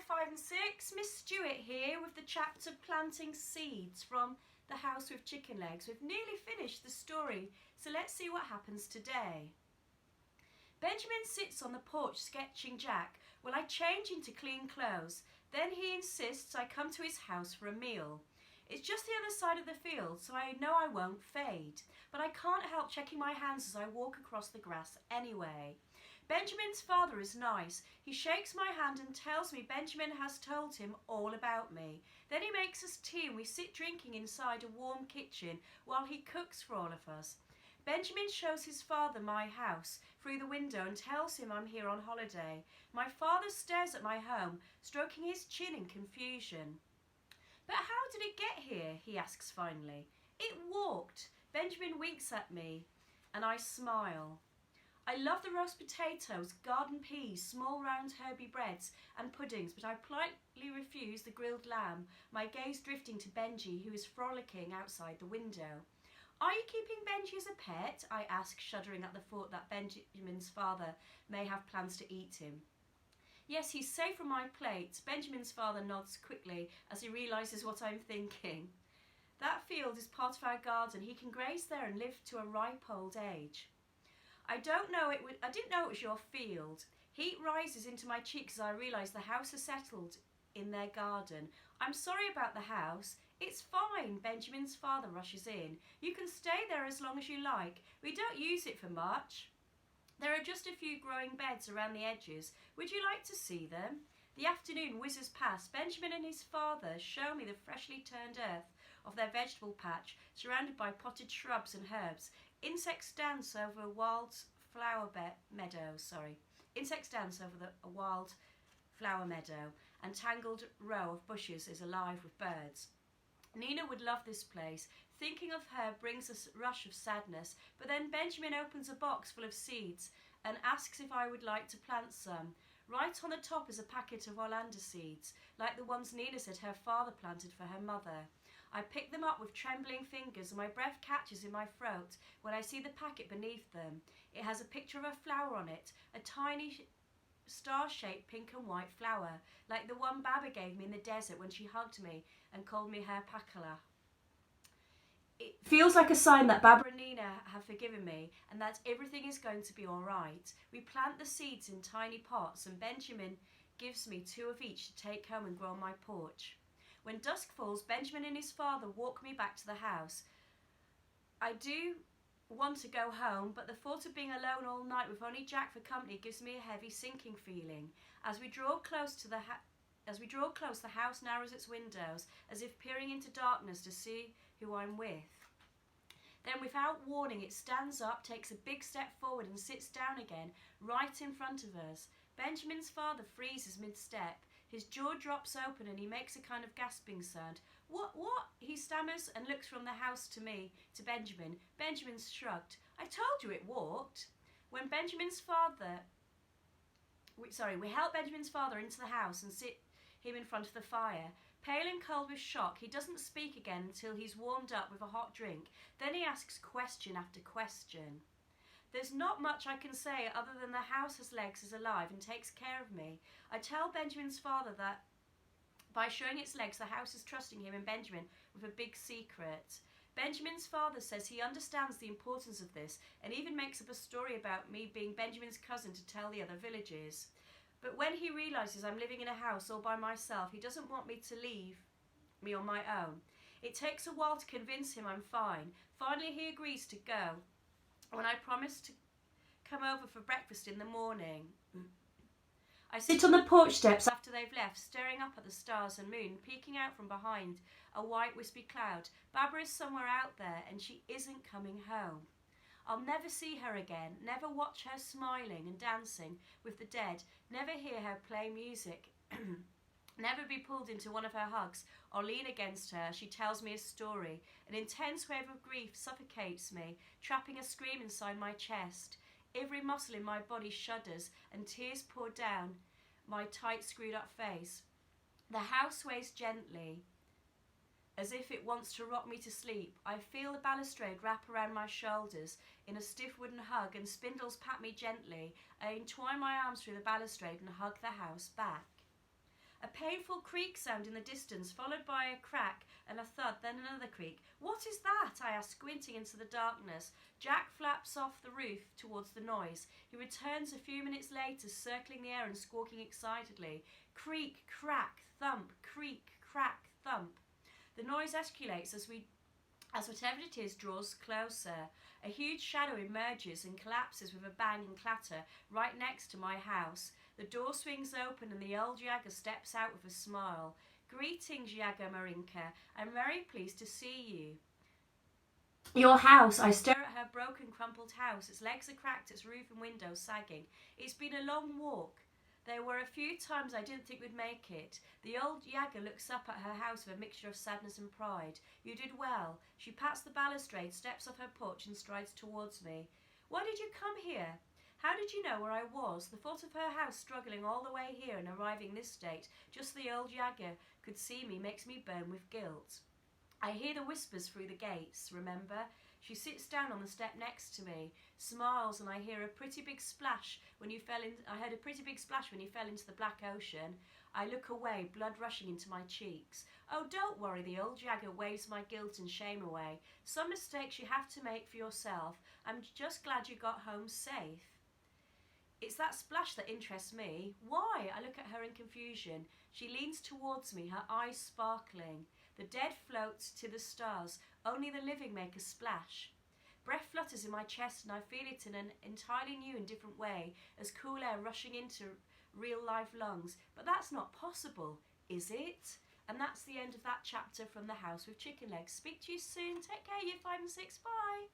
5 and 6, Miss Stewart here with the chapter Planting Seeds from The House with Chicken Legs. We've nearly finished the story, so let's see what happens today. Benjamin sits on the porch sketching Jack while I change into clean clothes. Then he insists I come to his house for a meal. It's just the other side of the field, so I know I won't fade. But I can't help checking my hands as I walk across the grass anyway. Benjamin's father is nice. He shakes my hand and tells me Benjamin has told him all about me. Then he makes us tea and we sit drinking inside a warm kitchen while he cooks for all of us. Benjamin shows his father my house through the window and tells him I'm here on holiday. My father stares at my home, stroking his chin in confusion. But how did it get here? He asks finally. It walked. Benjamin winks at me and I smile. I love the roast potatoes, garden peas, small round herby breads and puddings, but I politely refuse the grilled lamb, my gaze drifting to Benji, who is frolicking outside the window. Are you keeping Benji as a pet? I ask, shuddering at the thought that Benjamin's father may have plans to eat him. Yes, he's safe from my plate. Benjamin's father nods quickly as he realises what I'm thinking. That field is part of our garden. He can graze there and live to a ripe old age. I didn't know it was your field. Heat rises into my cheeks as I realise the house has settled in their garden. I'm sorry about the house. It's fine, Benjamin's father rushes in. You can stay there as long as you like. We don't use it for much. There are just a few growing beds around the edges. Would you like to see them? The afternoon whizzes past. Benjamin and his father show me the freshly turned earth of their vegetable patch, surrounded by potted shrubs and herbs. Insects dance over a wild flower meadow, and tangled row of bushes is alive with birds. Nina would love this place. Thinking of her brings a rush of sadness, but then Benjamin opens a box full of seeds and asks if I would like to plant some. Right on the top is a packet of oleander seeds, like the ones Nina said her father planted for her mother. I pick them up with trembling fingers and my breath catches in my throat when I see the packet beneath them. It has a picture of a flower on it, a tiny star-shaped pink and white flower, like the one Baba gave me in the desert when she hugged me and called me her Pakala. It feels like a sign that Baba and Nina have forgiven me and that everything is going to be all right. We plant the seeds in tiny pots and Benjamin gives me 2 of each to take home and grow on my porch. When dusk falls, Benjamin and his father walk me back to the house. I do want to go home, but the thought of being alone all night with only Jack for company gives me a heavy sinking feeling. As we draw close, the house narrows its windows, as if peering into darkness to see who I'm with. Then, without warning, it stands up, takes a big step forward and sits down again, right in front of us. Benjamin's father freezes mid-step. His jaw drops open and he makes a kind of gasping sound. What? He stammers and looks from the house to me, to Benjamin. Benjamin's shrugged. I told you it walked. We help Benjamin's father into the house and sit him in front of the fire. Pale and cold with shock, he doesn't speak again until he's warmed up with a hot drink. Then he asks question after question. There's not much I can say other than the house has legs, is alive and takes care of me. I tell Benjamin's father that by showing its legs, the house is trusting him and Benjamin with a big secret. Benjamin's father says he understands the importance of this and even makes up a story about me being Benjamin's cousin to tell the other villagers. But when he realises I'm living in a house all by myself, he doesn't want me to leave me on my own. It takes a while to convince him I'm fine. Finally, he agrees to go when I promise to come over for breakfast in the morning. I sit on the porch steps after they've left, staring up at the stars and moon, peeking out from behind a white wispy cloud. Baba is somewhere out there and she isn't coming home. I'll never see her again, never watch her smiling and dancing with the dead, never hear her play music, never be pulled into one of her hugs or lean against her as she tells me a story. An intense wave of grief suffocates me, trapping a scream inside my chest. Every muscle in my body shudders and tears pour down my tight screwed up face. The house sways gently as if it wants to rock me to sleep. I feel the balustrade wrap around my shoulders in a stiff wooden hug and spindles pat me gently. I entwine my arms through the balustrade and hug the house back. A painful creak sound in the distance, followed by a crack and a thud, then another creak. What is that? I ask, squinting into the darkness. Jack flaps off the roof towards the noise. He returns a few minutes later, circling the air and squawking excitedly. Creak, crack, thump, creak, crack, thump. The noise escalates as whatever it is draws closer. A huge shadow emerges and collapses with a bang and clatter right next to my house. The door swings open and the old Yaga steps out with a smile. Greetings, Yaga Marinka. I'm very pleased to see you. Your house. I stare at her broken, crumpled house. Its legs are cracked, its roof and windows sagging. It's been a long walk. There were a few times I didn't think we'd make it. The old Yaga looks up at her house with a mixture of sadness and pride. You did well. She pats the balustrade, steps off her porch and strides towards me. Why did you come here? How did you know where I was? The thought of her house struggling all the way here and arriving this state, just so the old Yaga could see me, makes me burn with guilt. I hear the whispers through the gates, remember? She sits down on the step next to me, smiles, and I hear a pretty big splash when you fell in. I heard a pretty big splash when you fell into the black ocean. I look away, blood rushing into my cheeks. Oh, don't worry, the old Yaga waves my guilt and shame away. Some mistakes you have to make for yourself. I'm just glad you got home safe. It's that splash that interests me. Why? I look at her in confusion. She leans towards me, her eyes sparkling. The dead float to the stars. Only the living make a splash. Breath flutters in my chest and I feel it in an entirely new and different way, as cool air rushing into real-life lungs. But that's not possible, is it? And that's the end of that chapter from The House with Chicken Legs. Speak to you soon. Take care, year 5 and 6. Bye.